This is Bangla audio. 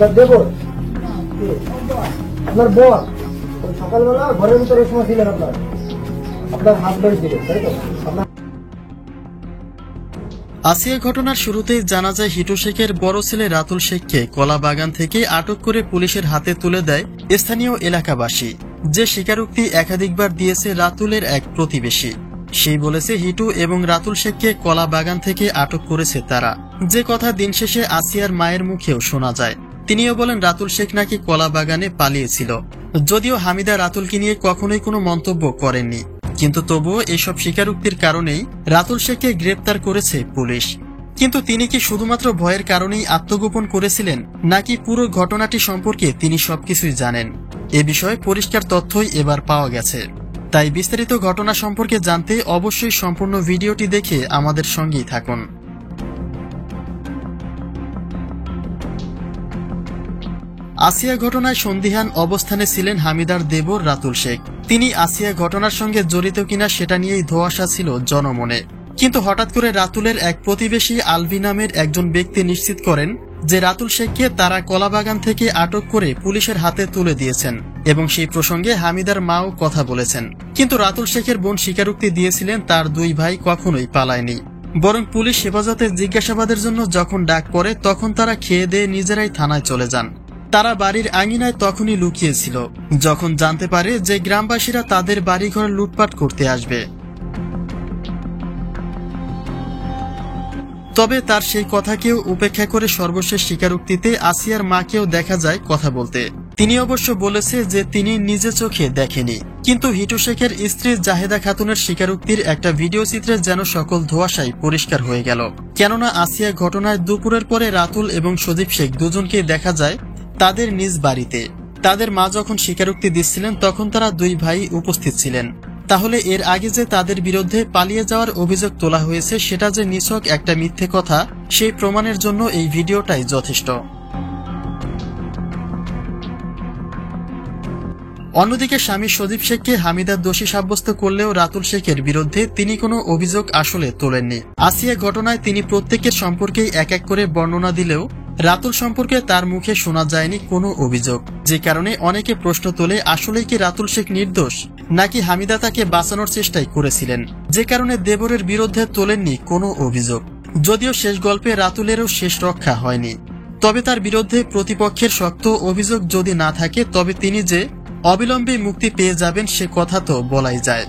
আপনার দেবর, আপনার বর সকালবেলা ঘরের ভিতরে সময় ছিলেন, আপনার হাজবেন্ড ছিলেন, তাই তো? আপনার আসিয়া ঘটনার শুরুতেই জানা যায় হিটু শেখের বড় ছেলে রাতুল শেখকে কলা বাগান থেকে আটক করে পুলিশের হাতে তুলে দেয় স্থানীয় এলাকাবাসী, যে স্বীকারোক্তি একাধিকবার দিয়েছে রাতুলের এক প্রতিবেশী। সেই বলেছে হিটু এবং রাতুল শেখকে কলা বাগান থেকে আটক করেছে তারা, যে কথা দিন শেষে আসিয়ার মায়ের মুখেও শোনা যায়। তিনিও বলেন রাতুল শেখ নাকি কলা বাগানে পালিয়েছিল, যদিও হামিদা রাতুলকে নিয়ে কখনোই কোনো মন্তব্য করেননি। কিন্তু তবুও এসব স্বীকারোক্তির কারণেই রাতুল শেখকে গ্রেপ্তার করেছে পুলিশ। কিন্তু তিনি কি শুধুমাত্র ভয়ের কারণেই আত্মগোপন করেছিলেন, নাকি পুরো ঘটনাটি সম্পর্কে তিনি সবকিছুই জানেন? এ বিষয়ে পরিষ্কার তথ্যই এবার পাওয়া গেছে। তাই বিস্তারিত ঘটনা সম্পর্কে জানতে অবশ্যই সম্পূর্ণ ভিডিওটি দেখে আমাদের সঙ্গেই থাকুন। আসিয়া ঘটনায় সন্দিহান অবস্থানে ছিলেন হামিদার দেবর রাতুল শেখ। তিনি আসিয়া ঘটনার সঙ্গে জড়িত কিনা সেটা নিয়েই ধোঁয়াশা ছিল জনমনে। কিন্তু হঠাৎ করে রাতুলের এক প্রতিবেশী আলভি নামের একজন ব্যক্তি নিশ্চিত করেন যে রাতুল শেখকে তারা কলাবাগান থেকে আটক করে পুলিশের হাতে তুলে দিয়েছেন, এবং সেই প্রসঙ্গে হামিদার মাও কথা বলেছেন। কিন্তু রাতুল শেখের বোন স্বীকারোক্তি দিয়েছিলেন তার দুই ভাই কখনোই পালায়নি, বরং পুলিশ হেফাজতে জিজ্ঞাসাবাদের জন্য যখন ডাক পড়ে তখন তারা খেয়ে দিয়ে নিজেরাই থানায় চলে যান। তারা বাড়ির আঙিনায় তখনই লুকিয়েছিল যখন জানতে পারে যে গ্রামবাসীরা তাদের বাড়িঘর লুটপাট করতে আসবে। তবে তার সেই কথাকেও উপেক্ষা করে সর্বশেষ স্বীকারোক্তিতে আসিয়ার মাকেও দেখা যায় কথা বলতে। তিনি অবশ্য বলেছে যে তিনি নিজে চোখে দেখেনি। কিন্তু হিটু শেখের স্ত্রী জাহেদা খাতুনের স্বীকারোক্তির একটা ভিডিও চিত্রে যেন সকল ধোঁয়াশাই পরিষ্কার হয়ে গেল। কেননা আসিয়া ঘটনায় দুপুরের পরে রাতুল এবং সজীব শেখ দুজনকেই দেখা যায় তাদের নিজ বাড়িতে। তাদের মা যখন স্বীকারোক্তি দিচ্ছিলেন তখন তারা দুই ভাই উপস্থিত ছিলেন। তাহলে এর আগে যে তাদের বিরুদ্ধে পালিয়ে যাওয়ার অভিযোগ তোলা হয়েছে সেটা যে নিছক একটা মিথ্যে কথা, সেই প্রমাণের জন্য এই ভিডিওটাই যথেষ্ট। অন্যদিকে স্বামী সজীব শেখকে হামিদা দোষী সাব্যস্ত করলেও রাতুল শেখের বিরুদ্ধে তিনি কোনো অভিযোগ আসলে তোলেননি। আসিয়া ঘটনায় তিনি প্রত্যেকের সম্পর্কেই এক এক করে বর্ণনা দিলেও রাতুল সম্পর্কে তার মুখে শোনা যায়নি কোনো অভিযোগ, যে কারণে অনেকে প্রশ্ন তোলে আসলেই কি রাতুল শেখ নির্দোষ, নাকি হামিদা তাকে বাঁচানোর চেষ্টাই করেছিলেন, যে কারণে দেবরের বিরুদ্ধে তোলেননি কোনো অভিযোগ। যদিও শেষ গল্পে রাতুলেরও শেষ রক্ষা হয়নি, তবে তার বিরুদ্ধে প্রতিপক্ষের শক্ত অভিযোগ যদি না থাকে তবে তিনি যে অবিলম্বে মুক্তি পেয়ে যাবেন সে কথা তো বলাই যায়।